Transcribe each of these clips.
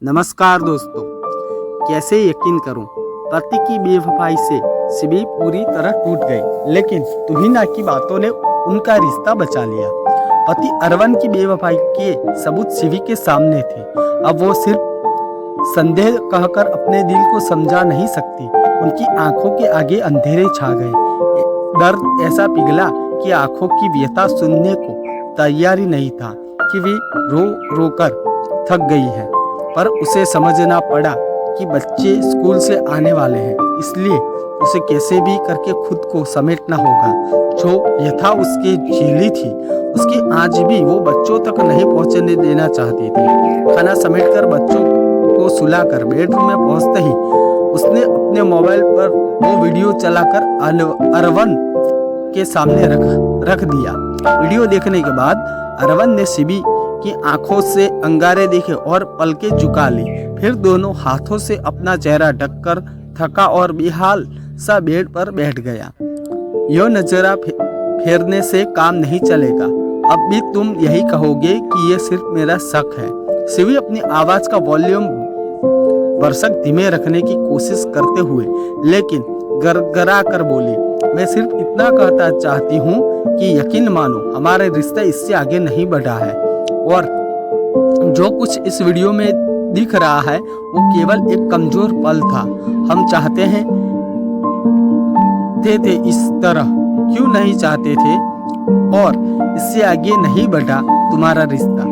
नमस्कार दोस्तों, कैसे यकीन करूं, पति की बेवफाई से शिवी पूरी तरह टूट गई, लेकिन तुहिना की बातों ने उनका रिश्ता बचा लिया। पति अरवन की बेवफाई के सबूत शिवी के सामने थे। अब वो सिर्फ संदेह कहकर अपने दिल को समझा नहीं सकती। उनकी आंखों के आगे अंधेरे छा गए। दर्द ऐसा पिघला कि आंखों की व्यथा सुनने को तैयारी नहीं था कि वे रो रो कर थक गई है। पर उसे समझना पड़ा कि बच्चे स्कूल से आने वाले हैं, इसलिए उसे कैसे भी करके खुद को समेटना होगा। जो यथा उसके झेली थी, उसकी आज भी वो बच्चों तक नहीं पहुंचने देना चाहती थी। खाना समेटकर बच्चों को सुलाकर बेडरूम में पहुंचते ही उसने अपने मोबाइल पर वो वीडियो चलाकर अरवन के सामने रख दिया। वीडियो देखने के बाद अरवन ने शिवी की आंखों से अंगारे देखे और पलकें झुका ली। फिर दोनों हाथों से अपना चेहरा ढककर थका और बेहाल सा बेड पर बैठ गया। यो नजरा फेरने से काम नहीं चलेगा। अब भी तुम यही कहोगे कि ये सिर्फ मेरा शक है। शिवी अपनी आवाज का वॉल्यूम बरसक धीमे रखने की कोशिश करते हुए लेकिन गरगरा कर बोली, मैं सिर्फ इतना कहता चाहती हूँ कि यकीन मानो, हमारा रिश्ता इससे आगे नहीं बढ़ा है और जो कुछ इस वीडियो में दिख रहा है वो केवल एक कमजोर पल था। हम चाहते हैं थे इस तरह, क्यों नहीं चाहते थे, और इससे आगे नहीं बढ़ा तुम्हारा रिश्ता।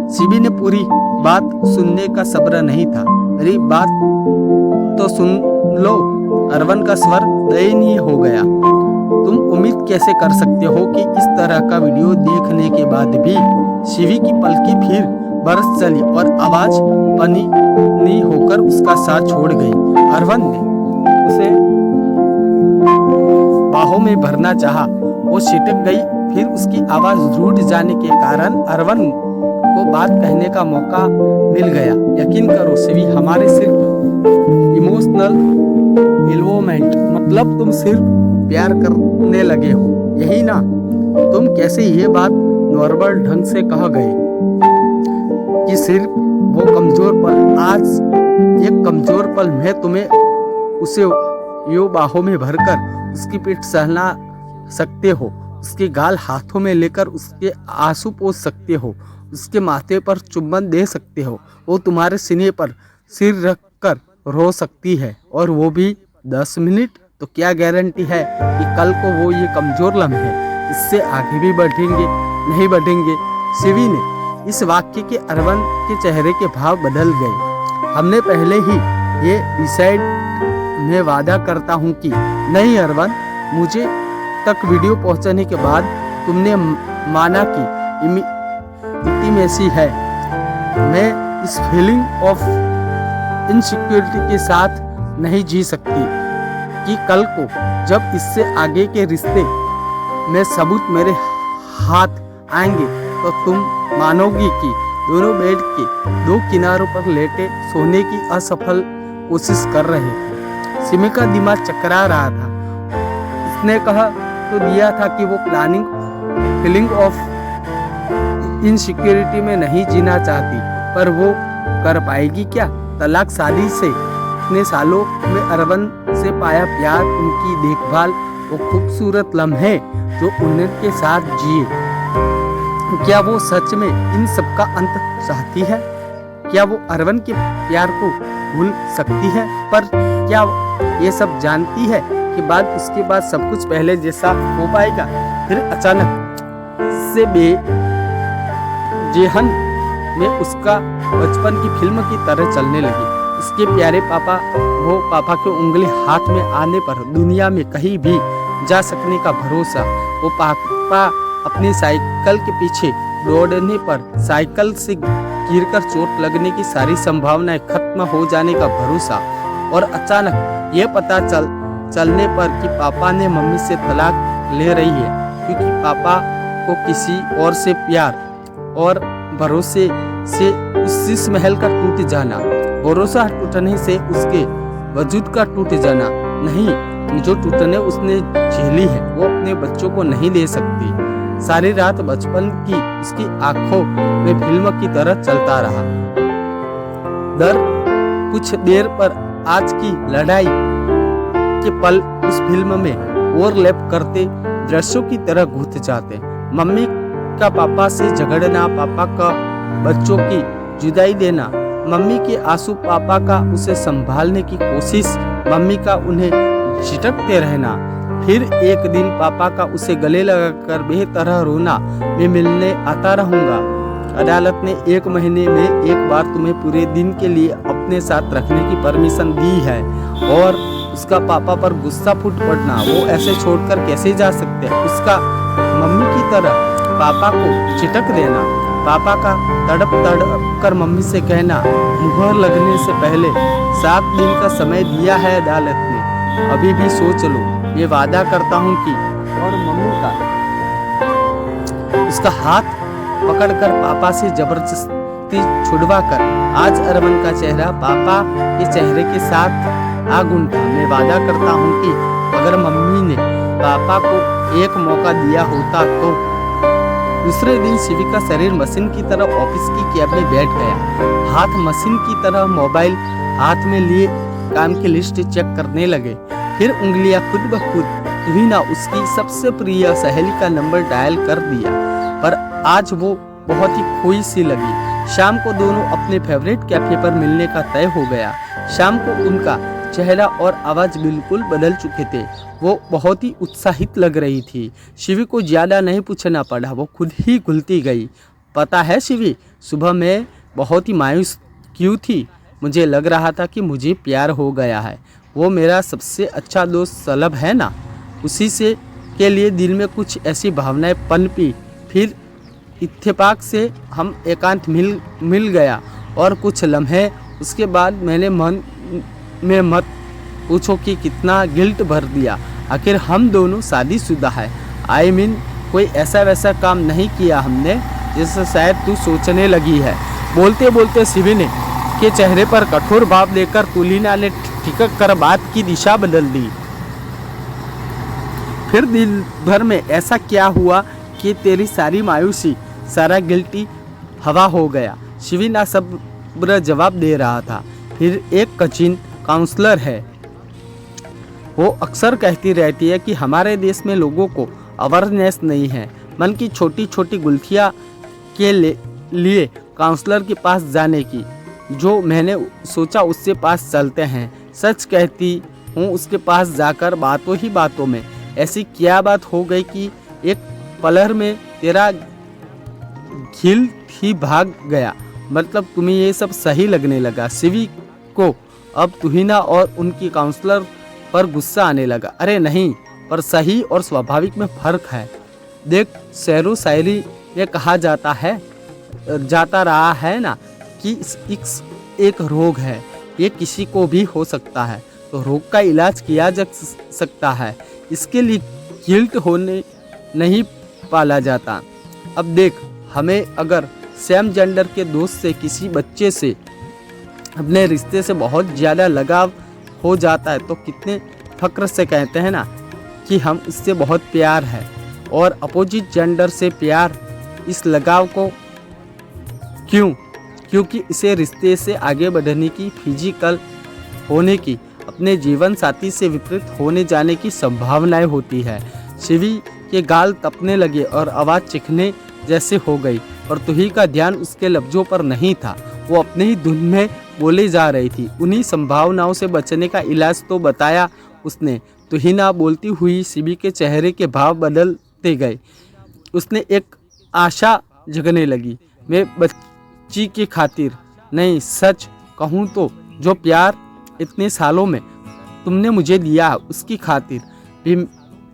शिवी ने पूरी बात सुनने का सब्र नहीं था। मेरी बात तो सुन लो। अरवन का स्वर दयनीय हो गया। तुम उम्मीद कैसे कर सकते हो कि इस तरह का वीडियो देखने के बाद भी। शिवी की पलकें फिर बरस चली और आवाज पनी होकर उसका साथ छोड़ गई। अरवन ने उसे बाहों में भरना चाहा, वो छिटक गई। फिर उसकी आवाज रूठ जाने के कारण अरवन को बात कहने का मौका मिल गया। यकीन करो शिवी, हमारे सिर्फ इमोशनल इन्वॉल्वमेंट मतलब तुम सिर्फ प्यार करने लगे हो, यही ना। तुम कैसे ये बात नॉर्मल ढंग से कह गए कि सिर्फ वो कमजोर पल, आज एक कमजोर पल में तुम्हें उसे यो बाहों में भरकर उसकी पीठ सहला सकते हो, उसके गाल हाथों में लेकर उसके आंसू पोंछ सकते हो, उसके माथे पर चुम्बन दे सकते हो, वो तुम्हारे सीने पर सिर रख कर रो सकती है, और वो भी 10 मिनट। तो क्या गारंटी है कि कल को वो ये कमजोर लम्हे इससे आगे भी बढ़ेंगे? नहीं बढ़ेंगे। शिवी ने इस वाक्य के अरवन के चेहरे के भाव बदल गए। हमने पहले ही ये डिसाइड में वादा करता हूँ कि नहीं अरवन, मुझे तक वीडियो पहुँचाने के बाद तुमने माना कि इंटीमेसी है। मैं इस फीलिंग ऑफ इनसिक्योरिटी के साथ नहीं जी सकती कि कल को जब इससे आगे के रिश्ते में सबूत मेरे हाथ आएंगे तो तुम मानोगी कि दोनों बेड के दो किनारों पर लेटे सोने की असफल कोशिश कर रहे थे। सिमी का दिमाग चकरा रहा था। उसने कहा तो दिया था कि वो फीलिंग ऑफ इनसिक्योरिटी में नहीं जीना चाहती, पर वो कर पाएगी क्या? तलाक शादी से इतने सालों में अरवन से पाया प्यार, उनकी देखभाल, वो खूबसूरत लम्हे जो उनके साथ जिए, क्या वो सच में इन सब का अंत चाहती है? क्या वो अरवन के प्यार को भूल सकती है? पर क्या ये सब जानती है कि बाद उसके बाद सब कुछ पहले जैसा हो पाएगा? फिर अचानक से जेहन में उसका बचपन की फिल्म की तरह चलने लगी। उसके प्यारे पापा के उंगली हाथ में आने पर दुनिया में कहीं भी जा सकने का भरोसा, वो पापा अपनी साइकिल के पीछे दौड़ने पर साइकिल से गिरकर चोट लगने की सारी संभावनाएं खत्म हो जाने का भरोसा, और अचानक ये पता चलने पर कि पापा ने मम्मी से तलाक ले रही है क्योंकि पापा को किसी और से प्यार, और भरोसे से उस महल का टूट जाना, भरोसा टूटने से उसके वजूद का टूट जाना। नहीं, जो टूटने उसने झेली है वो अपने बच्चों को नहीं दे सकती। सारी रात बचपन की उसकी आंखों में फिल्म की तरह चलता रहा। दर कुछ देर पर आज की लड़ाई के पल उस फिल्म में ओवरलैप करते दृश्यों की तरह घुस जाते। मम्मी का पापा से झगड़ना, पापा का बच्चों की जुदाई देना, मम्मी के आंसू, पापा का उसे संभालने की कोशिश, मम्मी का उन्हें झिटकते रहना, फिर एक दिन पापा का उसे गले लगाकर बेतरह रोना, मैं मिलने आता रहूंगा। अदालत ने 1 महीने में एक बार तुम्हें पूरे दिन के लिए अपने साथ रखने की परमिशन दी है। और उसका पापा पर गुस्सा फूट पड़ना, वो ऐसे छोड़कर कैसे जा सकते हैं। उसका मम्मी की तरह पापा को चिटक देना, पापा का तड़प कर मम्मी से कहना, मुहर लगने से पहले 7 दिन का समय दिया है अदालत ने, अभी भी सोच लो। ये वादा करता हूँ कि। और मम्मी का उसका हाथ पकड़कर पापा से जबरदस्ती छुड़वाकर आज अरमान का चेहरा पापा के चेहरे के साथ आ घुंटा। मैं वादा करता हूँ कि अगर मम्मी ने पापा को एक मौका दिया होता तो। दूसरे दिन शिवी का शरीर मशीन की तरह ऑफिस की कैब में बैठ गया। हाथ मशीन की तरह मोबाइल हाथ में लिए काम की लिस्ट चेक करने लगे। फिर उंगलियां खुद ब खुद तुहिना उसकी सबसे प्रिय सहेली का नंबर डायल कर दिया। पर आज वो बहुत ही खोई सी लगी। शाम को दोनों अपने फेवरेट कैफे पर मिलने का तय हो गया। शाम को उनका चेहरा और आवाज बिल्कुल बदल चुके थे। वो बहुत ही उत्साहित लग रही थी। शिवी को ज्यादा नहीं पूछना पड़ा, वो खुद ही घुलती गई। पता है शिवी, सुबह मैं बहुत ही मायूस क्यों थी? मुझे लग रहा था कि मुझे प्यार हो गया है। वो मेरा सबसे अच्छा दोस्त सलब है ना, उसी से के लिए दिल में कुछ ऐसी भावनाएं पनपी। फिर इत्तेफाक से हम एकांत मिल गया और कुछ लम्हे उसके बाद मैंने मन में मत पूछो कि कितना गिल्ट भर दिया। आखिर हम दोनों शादीशुदा है। आई मीन कोई ऐसा वैसा काम नहीं किया हमने जिससे शायद तू सोचने लगी है। बोलते बोलते शिवी ने के चेहरे पर कठोर भाव देखकर तुलिना ने ठिठक कर बात की दिशा बदल दी। फिर दिन भर में ऐसा क्या हुआ कि तेरी सारी मायूसी, सारा गिल्टी हवा हो गया? शिवी ना सब्र जवाब दे रहा था। फिर एक कचिन काउंसलर है, वो अक्सर कहती रहती है कि हमारे देश में लोगों को अवेयरनेस नहीं है मन की छोटी छोटी गुल्थियाँ के लिए काउंसलर के पास जाने की। जो मैंने सोचा उससे पास चलते हैं। सच कहती हूँ, उसके पास जाकर बातों ही बातों में ऐसी क्या बात हो गई कि एक पलर में तेरा घिल ही भाग गया। मतलब तुम्हें ये सब सही लगने लगा। शिवी को अब तुहिना और उनकी काउंसलर पर गुस्सा आने लगा। अरे नहीं, पर सही और स्वाभाविक में फर्क है। देख, शेरो शायरी में कहा जाता रहा है ना कि एक रोग है, ये किसी को भी हो सकता है, तो रोग का इलाज किया जा सकता है। इसके लिए गिल्ट होने नहीं पाला जाता। अब देख, हमें अगर सेम जेंडर के दोस्त से किसी बच्चे से अपने रिश्ते से बहुत ज़्यादा लगाव हो जाता है तो कितने फक्र से कहते हैं ना कि हम इससे बहुत प्यार है। और अपोजिट जेंडर से प्यार, इस लगाव को क्योंकि इसे रिश्ते से आगे बढ़ने की, फिजिकल होने की, अपने जीवन साथी से विपरीत होने जाने की संभावनाएं होती है। शिवी के गाल तपने लगे और आवाज़ चिखने जैसे हो गई। और तुही का ध्यान उसके लफ्जों पर नहीं था, वो अपने ही धुन में बोले जा रही थी। उन्हीं संभावनाओं से बचने का इलाज तो बताया उसने। तुहिना बोलती हुई शिवी के चेहरे के भाव बदलते गए। उसने एक आशा जगने लगी। मैं बच्ची की खातिर नहीं, सच कहूँ तो जो प्यार इतने सालों में तुमने मुझे दिया, उसकी खातिर भी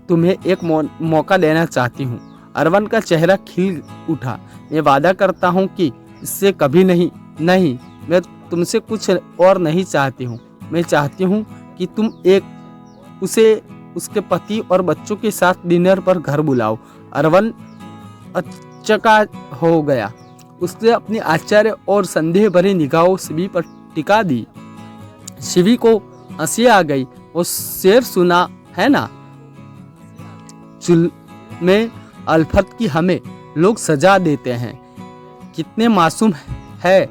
तुम्हें एक मौका देना चाहती हूँ। अरमान का चेहरा खिल उठा। मैं वादा करता हूँ कि इससे कभी नहीं, मैं तुमसे कुछ और नहीं चाहती हूँ। मैं चाहती हूँ कि तुम उसे उसके पति और बच्चों के साथ डिनर पर घर बुलाओ। अरमान अचका हो गया। उसने अपनी आश्चर्य और संदेह भरी निगाहों शिवी पर टिका दी। शिवी को हंसी आ गई। वो शेर सुना है ना, में अल्फत की हमें लोग सजा देते हैं। कितने मासूम है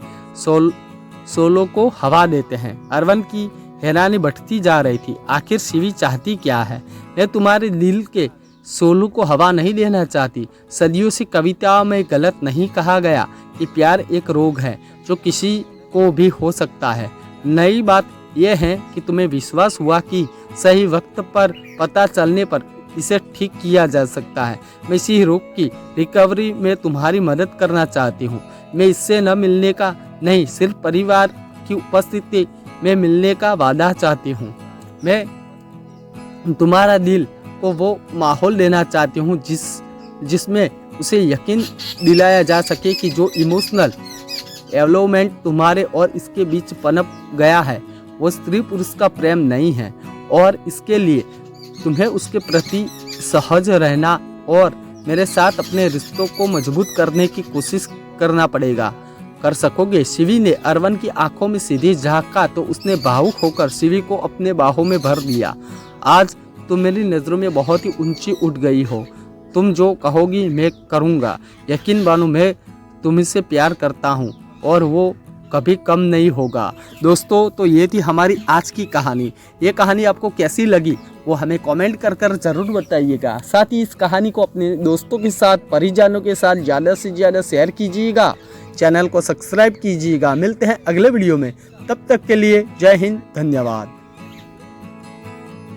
सोलो को हवा देते हैं। अरविंद की हैरानी बढ़ती जा रही थी। आखिर शिवी चाहती क्या है? मैं तुम्हारे दिल के सोलो को हवा नहीं देना चाहती। सदियों से कविताओं में गलत नहीं कहा गया कि प्यार एक रोग है जो किसी को भी हो सकता है। नई बात यह है कि तुम्हें विश्वास हुआ कि सही वक्त पर पता चलने पर इसे ठीक किया जा सकता है। मैं इसी रोग की रिकवरी में तुम्हारी मदद करना चाहती हूँ। मैं इससे न मिलने का नहीं, सिर्फ परिवार की उपस्थिति में मिलने का वादा चाहती हूँ। मैं तुम्हारा दिल को वो माहौल देना चाहती हूँ जिसमें उसे यकीन दिलाया जा सके कि जो इमोशनल एवलोमेंट तुम्हारे और इसके बीच पनप गया है वो स्त्री पुरुष का प्रेम नहीं है, और इसके लिए तुम्हें उसके प्रति सहज रहना और मेरे साथ अपने रिश्तों को मजबूत करने की कोशिश करना पड़ेगा। कर सकोगे? शिवी ने अरविंद की आंखों में सीधे झांका तो उसने भावुक होकर शिवी को अपने बाहों में भर लिया। आज तुम मेरी नज़रों में बहुत ही ऊंची उठ गई हो। तुम जो कहोगी मैं करूँगा। यकीन मानो, मैं तुमसे प्यार करता हूँ और वो कभी कम नहीं होगा। दोस्तों, तो ये थी हमारी आज की कहानी। ये कहानी आपको कैसी लगी वो हमें कमेंट कर ज़रूर बताइएगा। साथ ही इस कहानी को अपने दोस्तों के साथ, परिजनों के साथ ज़्यादा से ज़्यादा शेयर कीजिएगा। चैनल को सब्सक्राइब कीजिएगा। मिलते हैं अगले वीडियो में, तब तक के लिए जय हिंद, धन्यवाद।